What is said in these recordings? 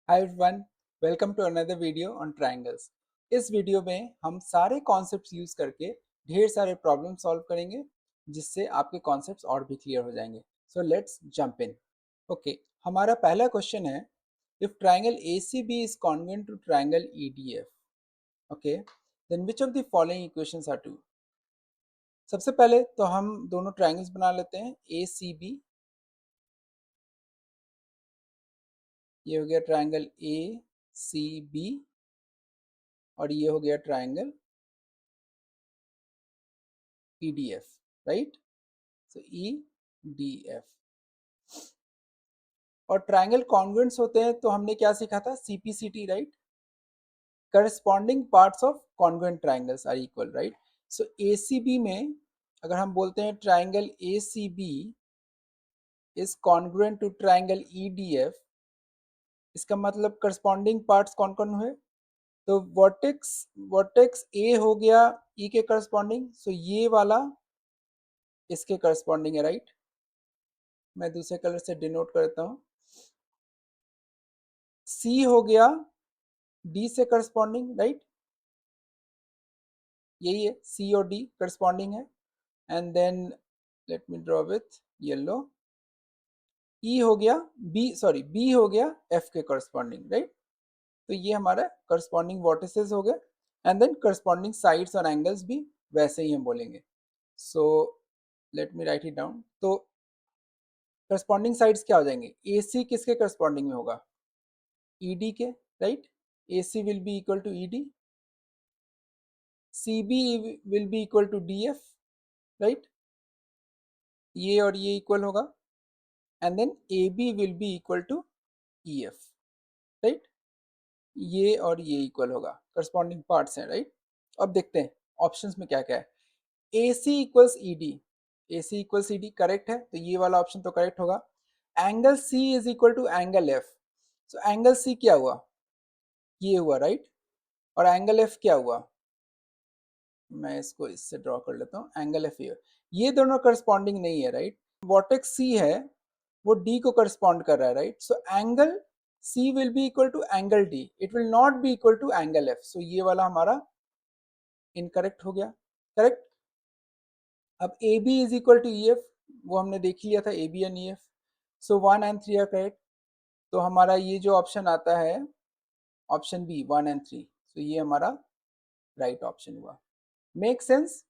Hi everyone, welcome to another video on triangles. इस video में हम सारे कॉन्सेप्ट्स यूज करके ढेर सारे प्रॉब्लम सॉल्व करेंगे जिससे आपके कॉन्सेप्ट्स और भी क्लियर हो जाएंगे। So let's jump in. Okay, हमारा पहला क्वेश्चन है, if triangle ACB is congruent to triangle EDF, okay, then which of the following equations are true. सबसे पहले तो हम दोनों ट्रायंगल्स बना लेते हैं। ACB, ये हो गया ट्रायंगल ACB और ये हो गया triangle EDF, right? So EDF। और ट्रायंगल कॉन्ग्रुएंट्स होते हैं तो हमने क्या सीखा था? CPCT, right? Corresponding parts of congruent triangles are equal, right? So ACB में अगर हम बोलते हैं triangle ACB is congruent to triangle EDF, इसका मतलब करस्पॉन्डिंग पार्ट्स कौन कौन हुए? तो वर्टेक्स वर्टेक्स A हो गया E के करस्पॉन्डिंग, सो ये वाला इसके करस्पॉन्डिंग है, राइट? मैं दूसरे कलर से डिनोट करता हूँ। C हो गया D से करस्पॉन्डिंग, राइट? यही है, C और D करस्पॉन्डिंग है। And then let me draw with yellow. E हो गया B हो गया F के करस्पॉन्डिंग, राइट? तो ये हमारा करस्पॉन्डिंग वर्टिसेस हो गए। एंड देन करस्पॉन्डिंग साइड्स और एंगल्स भी वैसे ही हम बोलेंगे। So let me right it down. तो करस्पॉन्डिंग साइड्स क्या हो जाएंगे? AC किसके करस्पॉन्डिंग में होगा? ED के, right? AC will be equal to ED, CB will be equal to DF, right? ये और ये इक्वल होगा। And then AB will be equal to EF, right? ये और ये इक्वल होगा, करस्पॉन्डिंग पार्ट्स हैं, राइट? अब देखते हैं ऑप्शंस में क्या क्या है। AC equals ED, AC equals ED correct है, तो ये वाला ऑप्शन तो करेक्ट होगा। Angle C is equal to angle F, so angle C क्या हुआ? ये हुआ, राइट? और एंगल F क्या हुआ? मैं इसको इससे ड्रॉ कर लेता हूँ। एंगल F ये दोनों करस्पॉन्डिंग नहीं है, राइट? वर्टेक्स C है वो D को करस्पॉन्ड कर रहा है, right? So angle C will be equal to angle D, it will not be equal to angle F। So ये वाला हमारा इनकरेक्ट हो गया, करेक्ट? अब AB is equal to EF, वो हमने देख लिया था, AB and EF। So 1 and 3 are correct. तो हमारा ये जो ऑप्शन आता है ऑप्शन बी 1 एंड 3, सो ये हमारा राइट ऑप्शन हुआ। Make sense?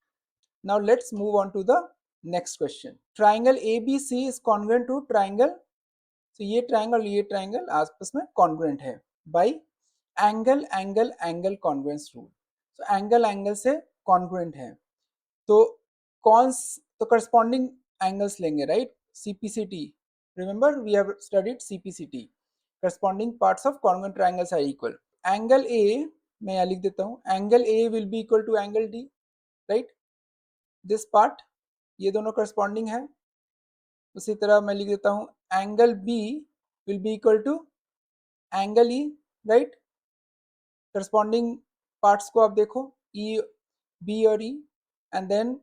Now let's move on to the next question. Triangle ABC is congruent to triangle, तो ये ट्राइंगल आपस में कॉन्ग्रुएंट है by angle angle angle congruence rule. तो एंगल एंगल से कॉन्ग्रुएंट है, तो कौन तो करस्पॉन्डिंग एंगल्स लेंगे, right? CPCT, remember we have studied CPCT, corresponding parts of congruent triangles are equal. Angle A मैं यहाँ लिख देता हूँ, angle A will be equal to angle D, right? This part, ये दोनों करस्पॉन्डिंग है। उसी तरह मैं लिख देता हूँ angle B will be equal to angle E, right? Corresponding parts को आप देखो, E, B और E। And then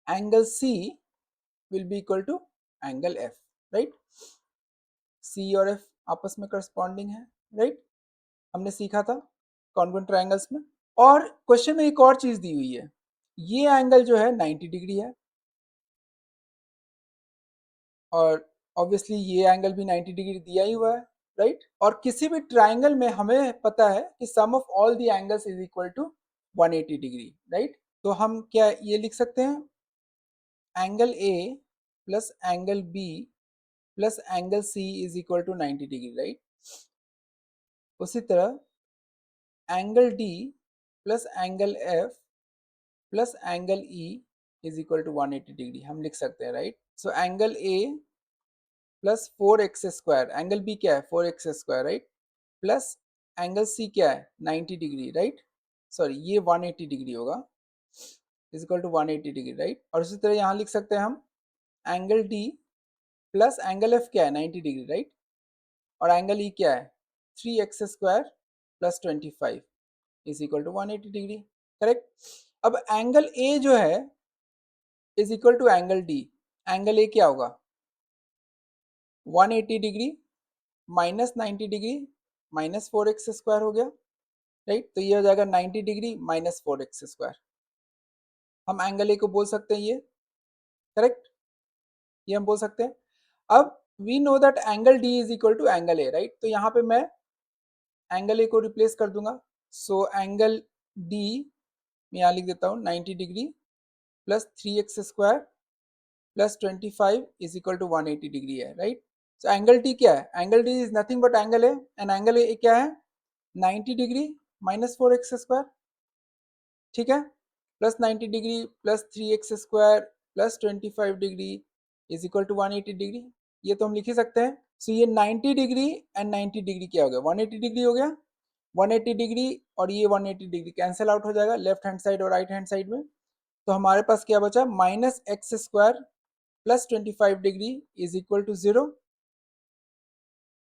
angle C will be equal to angle F, right? C और F आपस में करस्पॉन्डिंग है, राइट? हमने सीखा था कॉन्ग्रुएंट ट्रायंगल्स में। और क्वेश्चन में एक और चीज दी हुई है, ये एंगल जो है 90 डिग्री है, और ऑब्वियसली ये एंगल भी 90 डिग्री दिया ही हुआ है, राइट? और किसी भी ट्राइंगल में हमें पता है कि sum of all the angles is equal to 180 degree, right? तो हम क्या ये लिख सकते हैं, angle A plus angle B plus angle C is equal to 90 degree, right? उसी तरह angle D plus angle F plus angle E is equal to 180 degree हम लिख सकते हैं, right? So angle A plus 4x square, angle B क्या है? 4x square, right? Plus angle C क्या है? 90 डिग्री, राइट? सॉरी ये 180 डिग्री होगा, is equal to 180 degree, right? और उसी तरह यहाँ लिख सकते हैं हम angle D plus angle F क्या है? 90 डिग्री, राइट? और एंगल E क्या है? 3x square plus 25 is equal to 180 degree, correct? अब एंगल A जो है is equal to angle D, angle A क्या होगा? 180 degree minus 90 degree minus 4x² हो गया, राइट। तो ये हो जाएगा 90 डिग्री माइनस 4x²। हम एंगल ए को बोल सकते हैं ये, करेक्ट, ये हम बोल सकते हैं। अब we know that angle D is equal to angle A, right. तो यहाँ पे मैं एंगल ए को रिप्लेस कर दूंगा। सो एंगल डी मैं यहाँ लिख देता हूँ 90 degree plus 3x² plus 25 is equal to 180 degree है, राइट। सो एंगल टी क्या है? Angle T is nothing but angle A, and angle A क्या है? 90 डिग्री माइनस 4x², ठीक है, plus 90 degree plus 3x² plus 25 degree is equal to 180 degree. ये तो हम लिख ही सकते हैं। सो ये 90 डिग्री एंड 90 डिग्री क्या हो गया? 180 डिग्री हो गया। 180 डिग्री और ये 180 डिग्री कैंसिल आउट हो जाएगा लेफ्ट हैंड साइड और राइट हैंड साइड में। तो हमारे पास क्या बचा? Minus x² plus 25 degree is equal to 0।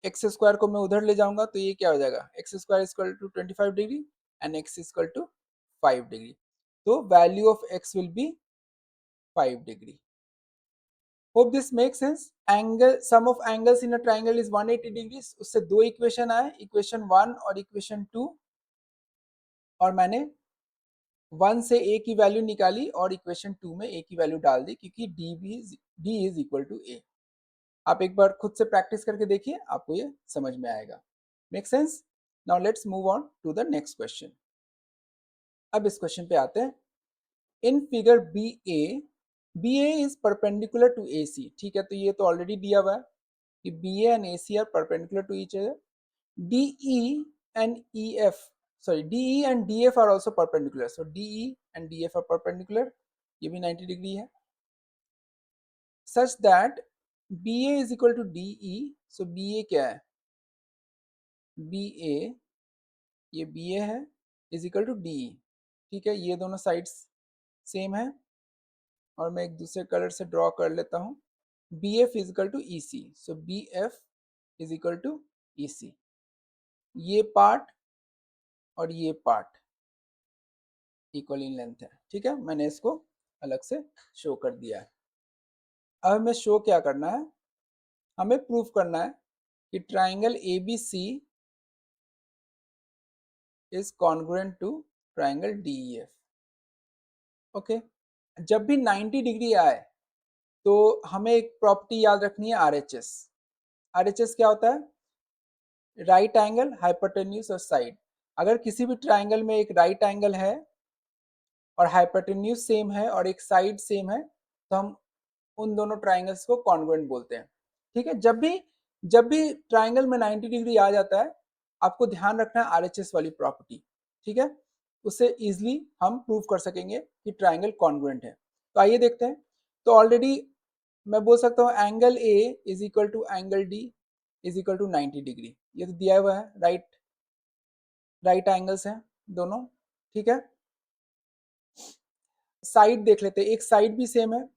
x² को मैं उधर ले जाऊंगा तो ये क्या हो जाएगा? x² equal to 25 degree and x equal to 5 degree. तो value of x will be 5 degree. Hope this make sense. Angle sum of angles in a triangle is 180 degree. उससे दो इक्वेशन आए, इक्वेशन 1 और इक्वेशन 2, और मैंने 1 से a की value निकाली और इक्वेशन 2 में a की वैल्यू डाल दी, क्योंकि d is equal to a। आप एक बार खुद से प्रैक्टिस करके देखिए, आपको ये समझ में आएगा। Make sense? Now let's move on to the next question. अब इस क्वेश्चन पे आते हैं। In figure B A is perpendicular to A C, ठीक है। तो ये तो ऑलरेडी दिया हुआ है कि B A and A C are perpendicular to each other. D E and E F, sorry, DE and DF are also perpendicular, so DE and DF are perpendicular, ये भी 90 डिग्री है। such that BA is equal to DE, so BA क्या है? BA, ये BA है, is equal to DE, ठीक है। ये दोनों साइड्स सेम है और मैं एक दूसरे कलर से ड्रॉ कर लेता हूँ। BF is equal to EC, so BF is equal to EC। ये पार्ट और ये पार्ट इक्वल इन लेंथ है, ठीक है। मैंने इसको अलग से शो कर दिया है। अब हमें शो क्या करना है? हमें प्रूफ करना है कि triangle ABC is congruent to triangle DEF। Okay, जब भी 90 डिग्री आए तो हमें एक प्रॉपर्टी याद रखनी है, RHS। RHS क्या होता है? राइट एंगल, हाइपोटेन्यूज और साइड। अगर किसी भी ट्राइंगल में एक राइट एंगल है और हाइपोटेन्यूज सेम है और एक साइड सेम है, तो हम उन दोनों ट्राइंगल्स को कॉन्ग्रुएंट बोलते हैं, ठीक है। जब भी ट्राइंगल में 90 डिग्री आ जाता है, आपको ध्यान रखना है RHS वाली प्रॉपर्टी, ठीक है। उससे इजिली हम प्रूव कर सकेंगे कि ट्राइंगल कॉन्ग्रुएंट है। तो आइए देखते हैं। तो ऑलरेडी मैं बोल सकता हूँ angle A is equal to angle D is equal to 90 degree. ये तो दिया हुआ है, राइट एंगल्स हैं दोनों, ठीक है। साइड देख लेते हैं, एक साइड भी सेम है,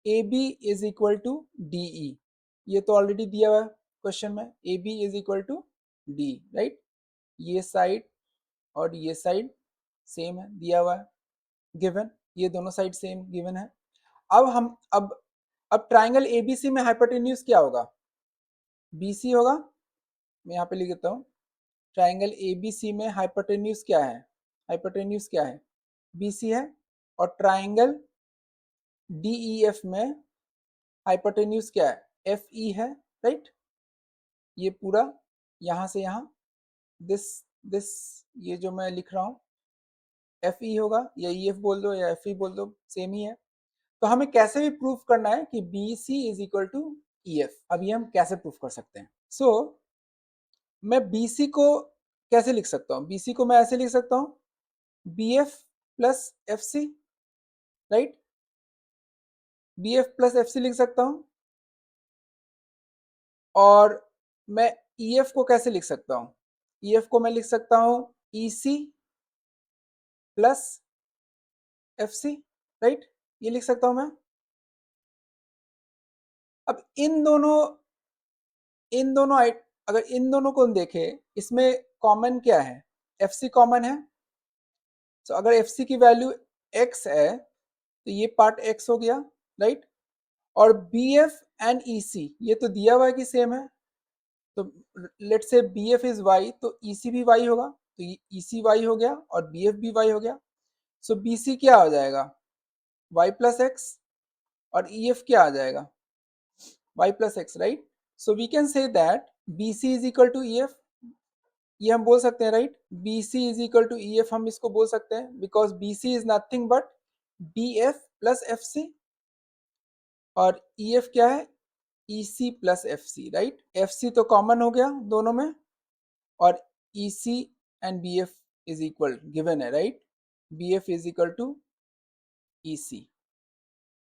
A B is equal to D E. ये तो ऑलरेडी दिया हुआ है क्वेश्चन में, A B is equal to D, right. ये साइड और ये साइड सेम है, दिया हुआ है, गिवन। ये दोनों साइड सेम गिवन है। अब ट्राइंगल एबीसी में हाइपोटेन्यूज क्या होगा? बीसी होगा। मैं यहाँ पे लिख देता हूँ, ट्राइंगल एबीसी में हाइपोटेन्यूज क्या है? हाइपोटेन्यूज क्या है? बीसी है। और ट्राइंगल डीईएफ में हाइपोटेन्यूज क्या है? एफई है, राइट। ये पूरा यहाँ से यहाँ, दिस ये जो मैं लिख रहा हूँ एफ ई होगा, या ई एफ बोल दो या एफ ई बोल दो, सेम ही है। तो हमें कैसे भी प्रूफ करना है कि B C is equal to E F. अब ये हम कैसे प्रूफ कर सकते हैं? सो मैं बी सी को कैसे लिख सकता हूँ? बी सी को मैं ऐसे लिख सकता हूँ, B F plus F C, right. B F plus F C लिख सकता हूँ। और मैं ई एफ को कैसे लिख सकता हूँ? ई एफ को मैं लिख सकता हूँ E C plus F C, right. ये लिख सकता हूं मैं। अब अगर इन दोनों को देखे, इसमें कॉमन क्या है? एफ सी कॉमन है। तो अगर एफ सी की वैल्यू एक्स है तो ये पार्ट एक्स हो गया, राइट। और बी एफ एंड ई सी ये तो दिया हुआ है कि सेम है, तो let's say B F is why, तो ई सी भी वाई होगा, तो ये ई सी वाई हो गया और बी एफ भी वाई हो गया। सो बी सी क्या हो जाएगा, वाई प्लस एक्स, और ई एफ क्या आ जाएगा, Y plus X, right. So we can say that B C is equal to E F, ये हम बोल सकते हैं, right. B C is equal to E F हम इसको बोल सकते हैं, because B C is nothing but B F plus F C, और ई एफ क्या है, E C plus F C, right. F C तो कॉमन हो गया दोनों में, और ई सी and B F is equal given है, right. B F is equal to E C,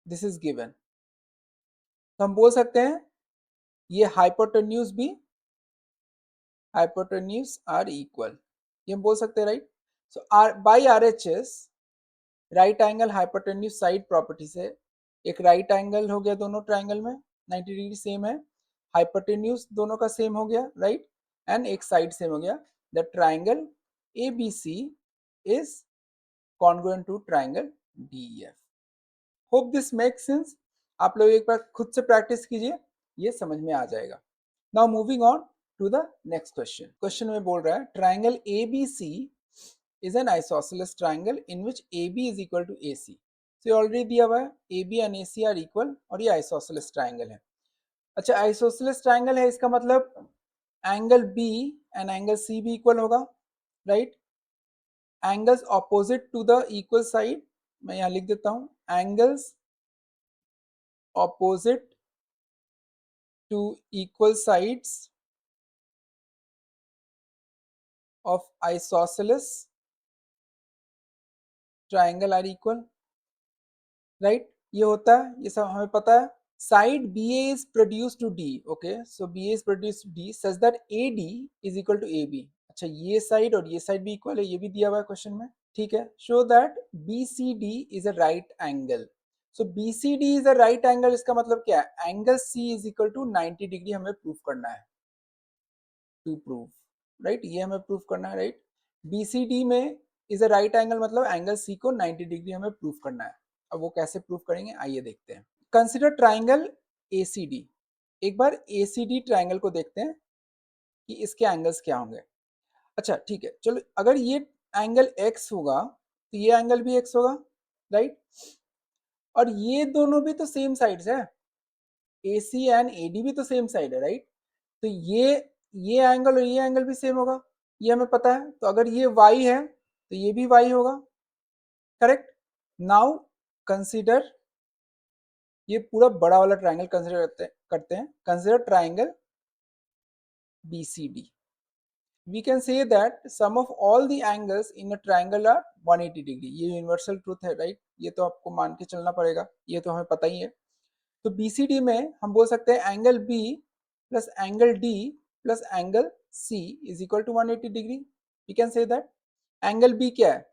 this is given. तो हम बोल सकते हैं ये हाइपोटेन्यूज भी, हाइपोटेन्यूज आर इक्वल, ये हम बोल सकते हैं, right. So R by R H S, right angle hypotenuse side property से, एक राइट एंगल हो गया दोनों ट्राइंगल में, 90 डिग्री सेम है, हाइपोटेन्यूज दोनों का सेम हो गया, राइट, एंड एक साइड सेम हो गया। The triangle A B C is congruent to triangle D F. Hope this make sense. आप लोग एक बार खुद से प्रैक्टिस कीजिए, ये समझ में आ जाएगा। Now moving on to the next question. Question में बोल रहा है triangle A B C is an isosceles triangle in which AB is equal to AC. So already दिया हुआ है AB and AC are equal, और ये isosceles triangle है। अच्छा, isosceles triangle है, इसका मतलब angle B and angle C भी इक्वल होगा, right. Angles opposite to the equal side, मैं यहाँ लिख देता हूँ, angles opposite to equal sides of isosceles triangle are equal, right. ये होता है, ये सब हमें पता है। Side B A is produce to D, okay, so B A is produce to D such that A D is equal to A B. अच्छा, ये साइड और ये साइड भी इक्वल है, ये भी दिया हुआ है क्वेश्चन में, ठीक है। Show that B C D is a right angle. So B C D is a right angle, इसका मतलब क्या है, angle C is equal to 90 degree हमें प्रूव करना है, टू प्रूव, राइट, ये हमें प्रूव करना है, राइट। बी सी डी में इज अ राइट एंगल, मतलब एंगल सी को 90 डिग्री हमें प्रूव करना है। अब वो कैसे प्रूव करेंगे, आइए देखते हैं। Consider triangle ACD। एक बार ACD ट्राइंगल को देखते हैं कि इसके एंगल्स क्या होंगे। अच्छा ठीक है, चलो, अगर ये एंगल x होगा तो ये एंगल भी x होगा, राइट। और ये दोनों भी तो सेम साइड्स है, AC एंड AD भी तो सेम साइड है, राइट। तो ये एंगल और ये एंगल भी सेम होगा, ये हमें पता है। तो अगर ये y है तो ये भी y होगा, करेक्ट। नाउ कंसिडर, ये पूरा बड़ा वाला ट्राइंगल कंसिडर करते हैं। Consider triangle BCD। We can say that sum of all the angles in a triangle are 180 degree. ये यूनिवर्सल ट्रूथ है, राइट, ये तो आपको मान के चलना पड़ेगा, ये तो हमें पता ही है। तो BCD में हम बोल सकते हैं angle B plus angle D plus angle C is equal to 180 degree. We can say that angle B क्या है,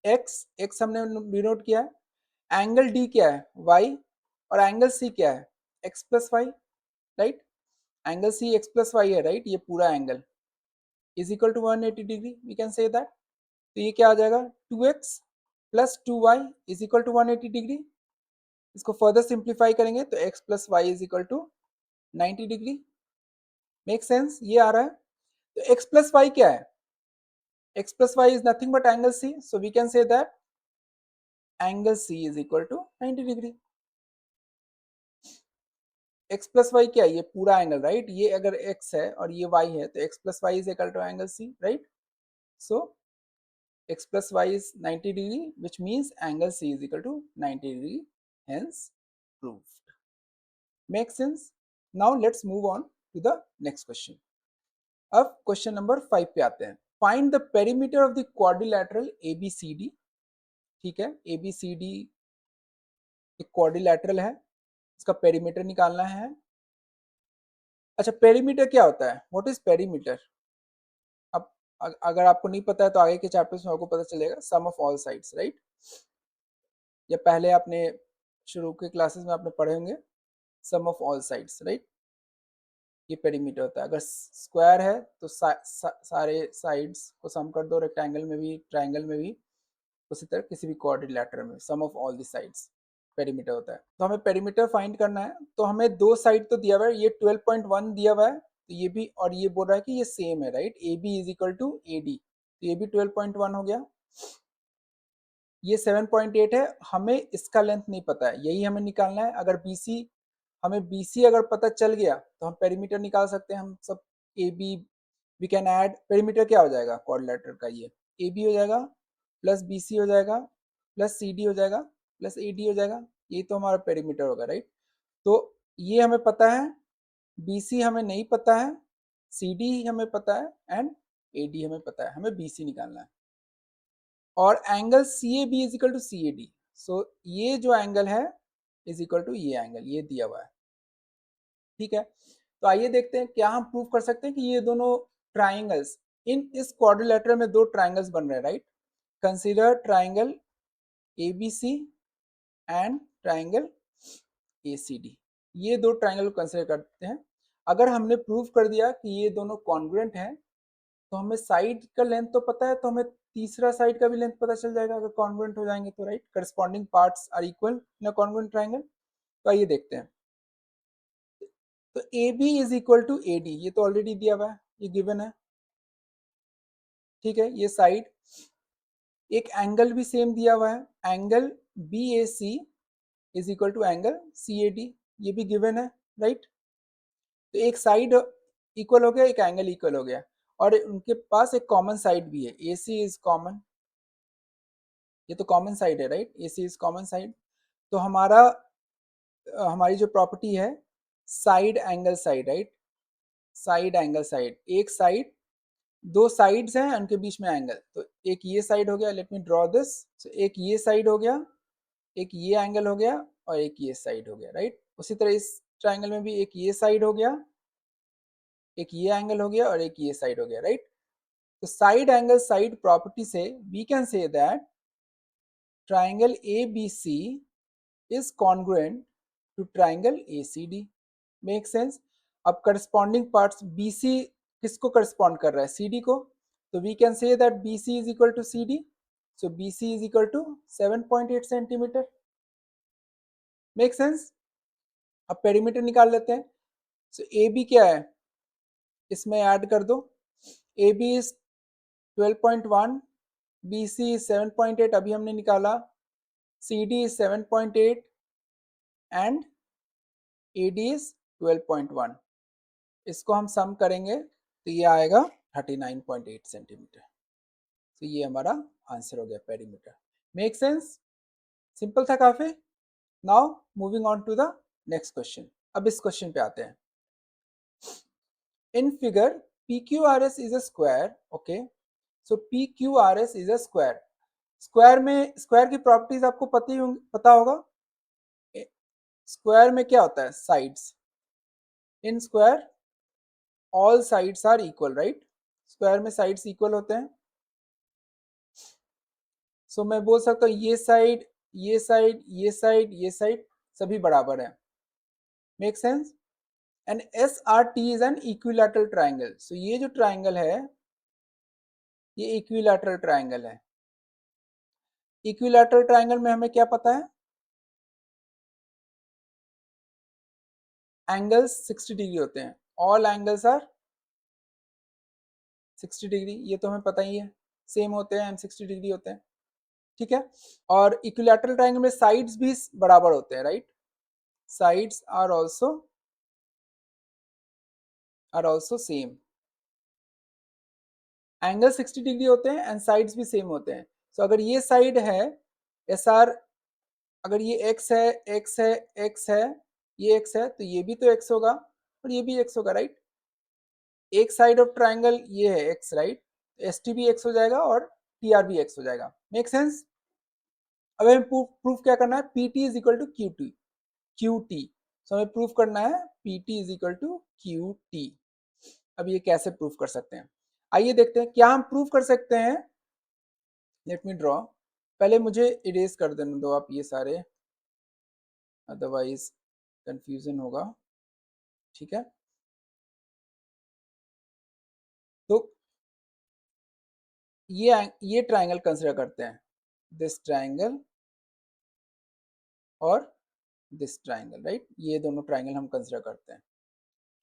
x हमने डिनोट किया है, एंगल D क्या है, y, और एंगल C क्या है, x plus Y, right. Angle C x plus Y है, राइट, ये पूरा angle is equal to 180 degree, we can say that. तो ये क्या आ जाएगा, 2x plus 2y is equal to 180 degree. इसको फर्दर सिंप्लीफाई करेंगे तो x plus Y is equal to 90 degree. Make sense, ये आ रहा है। तो x प्लस वाई क्या है, x plus Y is nothing but angle C, so we can say that angle C is equal to 90 degree. x plus Y क्या है, ये पूरा एंगल, राइट। ये अगर x है और ये y है तो x plus Y is equal to angle C, right. So x plus y is 90 degree, which means angle C is equal to 90 degree, hence proved. Make sense? Now let's move on to the next question. अब question number 5 पे आते हैं। Find the perimeter of the quadrilateral ABCD। ठीक है, ABCD एक quadrilateral है, इसका perimeter निकालना है। अच्छा, पेरीमीटर क्या होता है, व्हाट इज पेरीमीटर। अब अगर आपको नहीं पता है तो आगे के चैप्टर्स में आपको पता चलेगा। सम ऑफ ऑल साइड्स, राइट, या पहले आपने शुरू के क्लासेस में आपने पढ़े होंगे सम ऑफ ऑल साइड्स, राइट। ये पेरीमीटर होता है। अगर स्क्वायर है तो सारे साइड्स को सम कर दो, रेक्टेंगल में भी, ट्रायंगल में भी, उसी तरह किसी भी क्वाड्रिलैटरल में sum of all the sides perimeter होता है। तो हमें पेरीमीटर फाइंड करना है, तो हमें दो साइड तो दिया हुआ है, ये 12.1 दिया हुआ है तो ये भी, और ये बोल रहा है कि ये सेम है, right, A B is equal to A D, तो ये भी 12.1 हो गया। ये 7.8 है, हमें इसका लेंथ नहीं पता है, यही हमें निकालना है। अगर BC, हमें BC अगर पता चल गया तो हम पेरीमीटर निकाल सकते हैं। हम सब A B, we can add, perimeter क्या हो जाएगा क्वाड्रिलेटरल का, ये ए बी हो जाएगा प्लस BC हो जाएगा प्लस CD हो जाएगा प्लस AD हो जाएगा, यही तो हमारा पेरीमीटर होगा, राइट। तो ये हमें पता है, BC हमें नहीं पता है, CD हमें पता है एंड AD हमें पता है, हमें BC निकालना है। और angle CAB is equal to CAD, so ये जो एंगल है इज इक्वल टू ये एंगल, ये दिया हुआ है, ठीक है। तो आइए देखते हैं क्या हम प्रूव कर सकते हैं कि ये दोनों ट्राइंगल्स, इन इस क्वाड्रिलेटरल में दो ट्राइंगल्स बन रहे हैं, right. Consider triangle ABC and triangle ACD, ये दो ट्राइंगल को कंसीडर करते हैं। अगर हमने प्रूव कर दिया कि ये दोनों कॉन्ग्रुएंट हैं, तो हमें साइड का लेंथ तो पता है, तो हमें तीसरा साइड का भी लेंथ पता चल जाएगा अगर कॉन्ग्रुएंट हो जाएंगे तो, right. Corresponding parts are equal in a congruent triangle. तो आइए देखते हैं। तो A B is equal to A D, ये तो ऑलरेडी दिया हुआ है, ये गिवन है, ठीक है। ये साइड, एक एंगल भी सेम दिया हुआ है, angle B A C is equal to angle C A D, ये भी गिवन है, राइट। तो एक साइड इक्वल हो गया, एक एंगल इक्वल हो गया, और उनके पास एक कॉमन साइड भी है, ए सी इज कॉमन, ये तो कॉमन साइड है, right, A C is common side. तो हमारा हमारी जो प्रॉपर्टी है side angle side, right, side angle side, एक साइड, दो साइड्स हैं उनके बीच में एंगल, तो एक ये साइड हो गया, लेट मी ड्रॉ दिस, एक ये साइड हो गया, एक ये एंगल हो गया, और एक ये साइड हो गया, राइट। उसी तरह इस ट्राइंगल में भी एक ये साइड हो गया, एक ये एंगल हो गया, और एक ये साइड हो गया, राइट। तो साइड एंगल साइड प्रॉपर्टी से we can say that triangle ABC is congruent to triangle ACD, make sense. अब करस्पॉन्डिंग पार्ट्स BC किसको करस्पॉन्ड कर रहा है, CD को, तो we can say that BC is equal to CD, so BC is equal to 7.8 centimetre, make sense. अब perimeter निकाल लेते हैं। सो AB क्या है, इसमें ऐड कर दो, AB इज 12.1, BC इज 7.8, अभी हमने निकाला, CD is 7.8 and AD is 12.1, इसको हम सम करेंगे तो ये आएगा 39.8 सेंटीमीटर। तो ये हमारा आंसर हो गया पेरीमीटर, मेक सेंस, सिंपल था काफी। Now moving on to the next question. अब इस क्वेश्चन पे आते हैं। In figure PQRS is a square, okay, so PQRS is a square, square में, स्क्वायर की प्रॉपर्टीज आपको पता होगा। स्क्वायर में क्या होता है, sides, in square all sides are equal, right, square में साइड्स इक्वल होते हैं। सो मैं बोल सकता हूँ ये साइड, ये साइड, ये साइड, ये साइड सभी बराबर है, make sense. And SRT is an equilateral triangle, so ये जो ट्राइंगल है ये इक्विलैटरल ट्राइंगल है। इक्विलैटरल ट्राइंगल में हमें क्या पता है, एंगल्स 60 डिग्री होते हैं, ऑल एंगल्स आर 60 डिग्री, ये तो हमें पता ही है, सेम होते हैं एंड 60 डिग्री होते हैं, ठीक है। और इक्विलैटरल ट्राइंगल में साइड्स भी बराबर होते हैं, right, sides are also same, angle 60 degree होते हैं एंड साइड्स भी सेम होते हैं। सो अगर ये साइड है SR, अगर ये x है, x है, x है, ये x है, तो ये भी तो x होगा और ये भी x होगा, राइट। एक साइड ऑफ ट्राइंगल ये है x, राइट, ST भी x हो जाएगा और TR भी x हो जाएगा, मेक सेंस। अब हमें प्रूफ क्या करना है, PT is equal to QT, so हमें प्रूफ करना है PT is equal to QT। अब ये कैसे प्रूफ कर सकते हैं, आइए देखते हैं। क्या हम प्रूफ कर सकते हैं, लेट मी ड्रॉ, पहले मुझे इरेज कर देने दो आप ये सारे, अदरवाइज कंफ्यूजन होगा, ठीक है। तो ये ट्राइंगल कंसिडर करते हैं, दिस ट्राइंगल और दिस ट्राइंगल, राइट, ये दोनों ट्राइंगल हम कंसिडर करते हैं।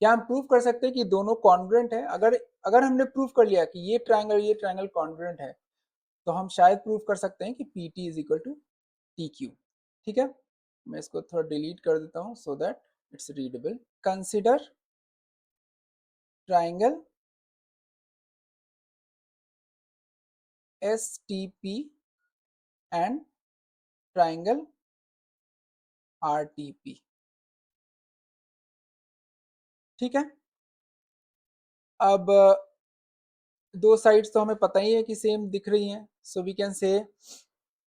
क्या हम प्रूव कर सकते हैं कि दोनों कॉन्ग्रुएंट है? अगर अगर हमने प्रूव कर लिया कि ये ट्रायंगल कॉन्ग्रुएंट है, तो हम शायद प्रूव कर सकते हैं कि P T is equal to T Q. ठीक है, मैं इसको थोड़ा डिलीट कर देता हूँ so that it's readable. Consider triangle S T P and triangle R T P. ठीक है, अब दो साइड्स तो हमें पता ही है कि सेम दिख रही हैं, so we can say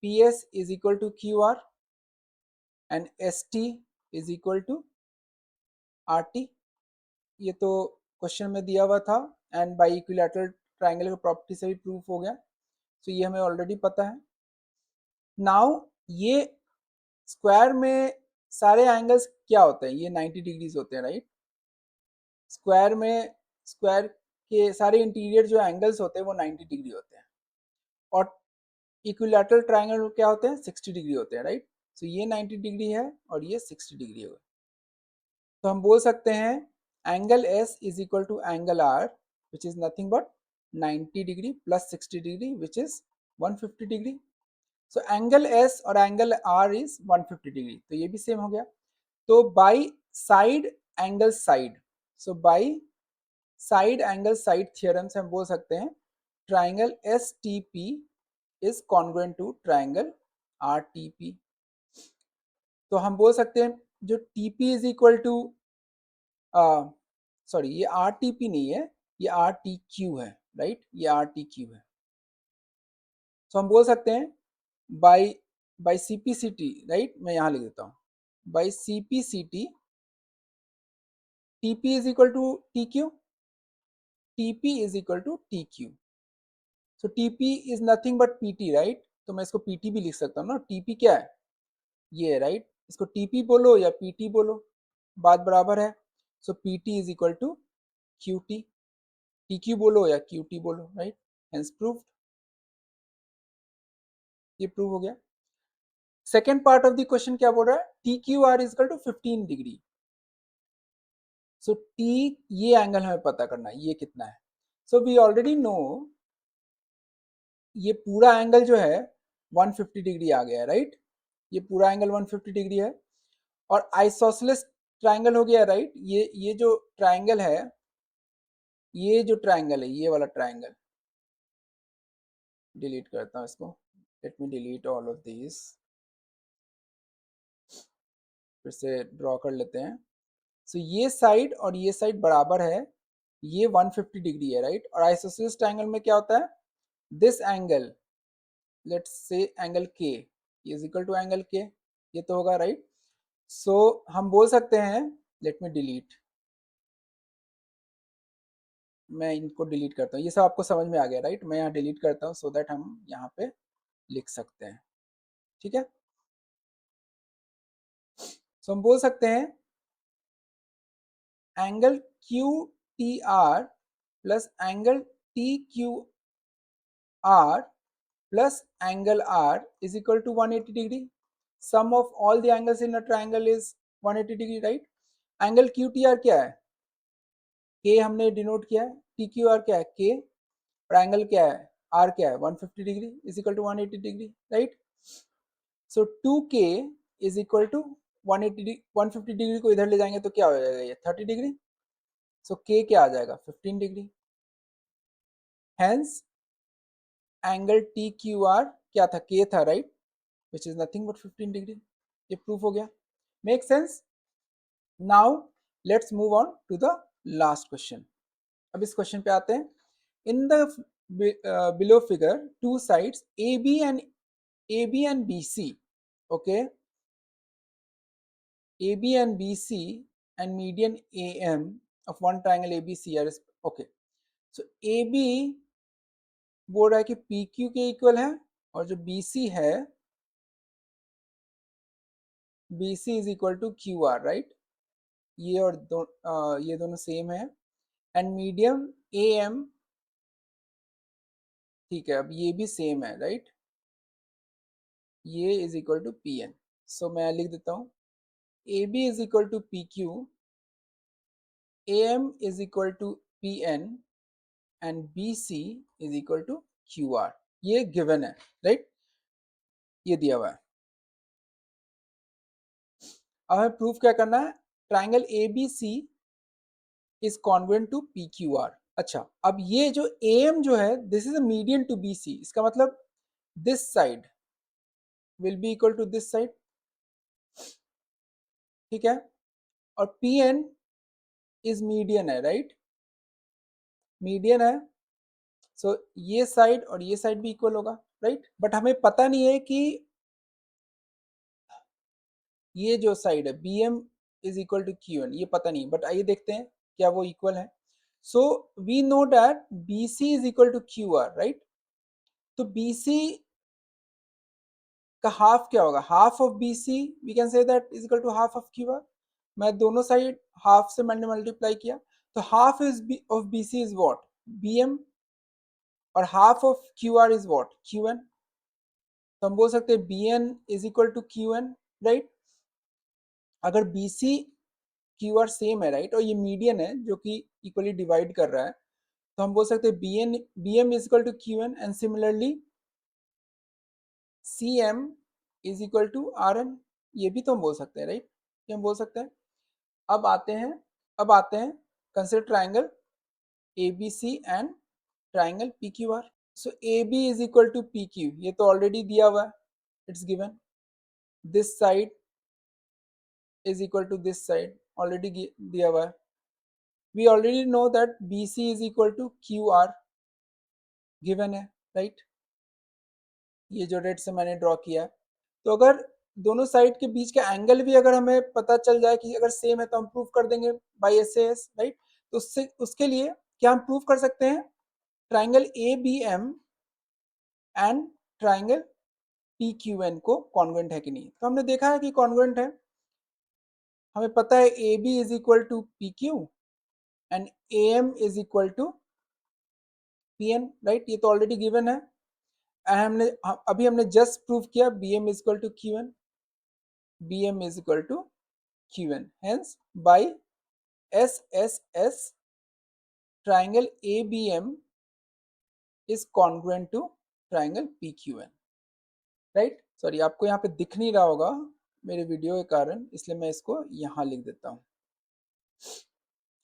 P S is equal to Q R and S T is equal to R T. ये तो क्वेश्चन में दिया हुआ था एंड बाई इक्विलैटरल ट्राइंगल की प्रॉपर्टी से भी प्रूफ हो गया, तो ये हमें ऑलरेडी पता है। नाउ ये स्क्वायर में सारे एंगल्स क्या होते हैं? ये 90 डिग्रीज होते हैं, राइट? स्क्वायर में स्क्वायर के सारे इंटीरियर जो एंगल्स होते हैं वो 90 डिग्री होते हैं, और इक्विलैटरल ट्राइंगल क्या होते हैं? 60 डिग्री होते हैं, राइट? तो ये 90 डिग्री है और ये 60 डिग्री होगा, तो हम बोल सकते हैं angle S is equal to angle R which is nothing but 90 degree plus 60 degree which is 150 degree. So angle S और एंगल R इज 150 डिग्री, तो ये भी सेम हो गया। तो by side angle side, so by side angle side theorem से हम बोल सकते हैं triangle S T P is congruent to triangle R T P. तो हम बोल सकते हैं जो T P is equal to, sorry ये आर टी पी नहीं है, ये आर टी क्यू है, राइट? ये आर टी क्यू है। तो हम बोल सकते हैं by by C P C T, right? मैं यहाँ लिख देता हूँ by C P C T, T P is equal to T Q, T P is equal to T Q. So T P is nothing but P T, right? तो मैं इसको P T भी लिख सकता हूँ ना, टी पी क्या है? ये है, राइट? इसको टी पी बोलो या पी टी बोलो, बात बराबर है। So P T is equal to Q T, T Q बोलो या क्यू टी बोलो, राइट? हेंस प्रूव्ड, ये प्रूव हो गया। Second part of the question क्या बोल रहा है? T Q R is to 15 degree. So T, ये एंगल हमें पता करना है ये कितना है। सो वी ऑलरेडी नो ये पूरा एंगल जो है 150 डिग्री आ गया है, राइट? ये पूरा एंगल 150 डिग्री है और आइसोसेलेस ट्राइंगल हो गया, राइट? ये जो ट्राइंगल है, ये जो ट्राइंगल है, ये वाला ट्राइंगल, डिलीट करता हूँ इसको, let me delete all of this, फिर से ड्रॉ कर लेते हैं। सो ये साइड और ये साइड बराबर है, ये 150 डिग्री है, राइट? और आइसोसेलेस ट्रायंगल में क्या होता है? This angle, let's say angle के इज इक्वल टू एंगल के, ये तो होगा, राइट? सो हम बोल सकते हैं, लेट मी डिलीट, मैं इनको डिलीट करता हूँ, ये सब आपको समझ में आ गया, राइट? मैं यहाँ डिलीट करता हूँ सो दैट हम यहाँ पे लिख सकते हैं। ठीक है, सो हम बोल सकते हैं angle Q T R plus angle T Q are plus angle R is equal to 180 degree. Sum of all the angles in a triangle is 180 degree, right? Angle QTR क्या है? K हमने डिनोट किया है, TQR क्या है? K, और angle क्या है? R क्या है? 150 degree is equal to 180 degree, right? So 2K is equal to 180 150 degree को इधर ले जाएंगे तो क्या हो जाएगा? ये 30 डिग्री। So K क्या आ जाएगा? 15 डिग्री। Hence एंगल TQR क्या था? K था, right? Which is nothing but 15 degree. ये प्रूफ हो गया। Make sense? Now let's move on to the last question. अब इस क्वेश्चन पे आते हैं। In the below figure two sides AB and BC, okay, AB and BC and median AM of one triangle ABC are, okay, so AB बोल रहा है कि PQ के इक्वल है और जो BC है BC is equal to QR, right? ये और ये दोनों सेम है एंड मीडियम ए एम, ठीक है, अब ये भी सेम है, राइट? ये is equal to P N. So मैं लिख देता हूँ A B is equal to P Q, AM is equal to PN and BC is equal to QR, ये गिवन है, राइट, ये दिया हुआ है। अब हमें प्रूफ क्या करना है, triangle ABC is congruent to PQR। अच्छा, अब ये जो AM जो है, this is a median to BC, इसका मतलब this side will be equal to this side, ठीक है, और PN इज मीडियन है, राइट, मीडियन है, सो ये साइड और ये साइड भी इक्वल होगा, राइट, बट हमें पता नहीं है कि ये जो साइड है BM is equal to QN, ये पता नहीं, बट आइए देखते हैं क्या वो इक्वल है। So we know that BC is equal to QR, right, तो BC का हाफ क्या होगा, half of BC we can say that is equal to half of QR। मैं दोनों साइड हाफ से मैंने मल्टीप्लाई किया, तो half is of BC is what, BM, और half of QR is what, QN। तो हम बोल सकते हैं BN is equal to QN, right. अगर BC QR सेम है, राइट, और ये मीडियन है जो कि इक्वली डिवाइड कर रहा है, तो हम बोल सकते हैं BM is equal to QN, and similarly CM is equal to RN, ये भी तो हम बोल सकते हैं, राइट, ये हम बोल सकते हैं। अब आते हैं consider triangle ABC and triangle PQR। So AB is equal to PQ, ये तो ऑलरेडी दिया हुआ है, it's given, this side is equal to this side, already दिया हुआ है। We already know that BC is equal to QR, given है, right, ये जो रेड से मैंने ड्रॉ किया है। तो अगर दोनों साइड के बीच का एंगल भी अगर हमें पता चल जाए कि अगर सेम है तो हम प्रूव कर देंगे बाय SAS, राइट। तो उससे उसके लिए क्या हम प्रूव कर सकते हैं, triangle ABM and triangle PQN को कॉन्ग्रुएंट है कि नहीं। तो हमने देखा है कि कॉन्ग्रुएंट है, हमें पता है AB is equal to PQ and AM is equal to PN, right, ये तो ऑलरेडी गिवन है। अभी हमने जस्ट प्रूव किया BM is equal to QN, BM is equal to QN. Hence, by SSS, triangle ABM is congruent to triangle PQN. Right, sorry आपको यहाँ पे दिख नहीं रहा होगा मेरे वीडियो के कारण, इसलिए मैं इसको यहाँ लिख देता हूँ।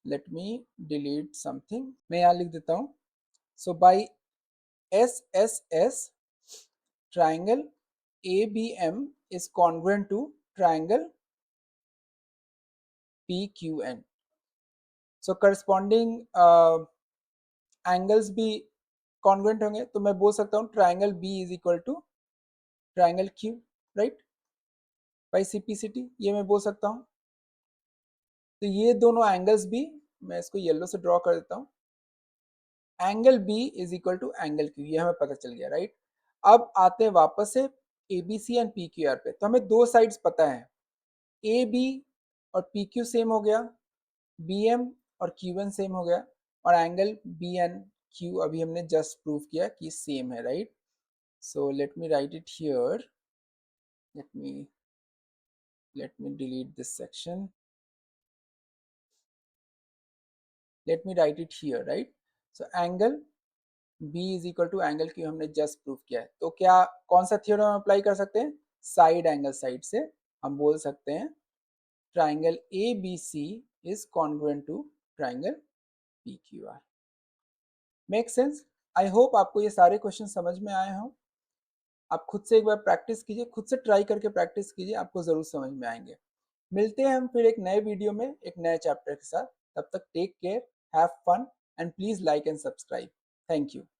लेट मी डिलीट समथिंग, मैं यहाँ लिख देता हूँ। सो bye SSS, triangle ABM is congruent to triangle PQN. So corresponding angles भी कॉन्ग्रुएंट होंगे, तो मैं बोल सकता हूँ triangle B is equal to triangle Q, right, by simplicity ये मैं बोल सकता हूँ। तो ये दोनों एंगल्स भी, मैं इसको येलो से ड्रॉ कर देता हूँ, angle B is equal to angle Q, ये हमें पता चल गया, राइट। अब आते हैं वापस से ABC एंड PQR पे, तो हमें दो साइड्स पता है, AB और PQ सेम हो गया, BM और QN सेम हो गया, और एंगल BNQ अभी हमने जस्ट प्रूव किया कि सेम है, right. So let me write it here. Let me delete this section. Let me write it here, right? So angle B is equal to angle Q हमने just prove किया है। तो क्या कौन सा theorem हम apply कर सकते हैं? Side angle side से हम बोल सकते हैं triangle ABC is congruent to triangle PQR. Make sense? I hope आपको ये सारे क्वेश्चन समझ में आए हों। आप खुद से एक बार प्रैक्टिस कीजिए, खुद से ट्राई करके प्रैक्टिस कीजिए, आपको जरूर समझ में आएंगे। मिलते हैं हम फिर एक नए वीडियो में एक नए चैप्टर के साथ। तब तक take care, have fun and please like and subscribe. Thank you.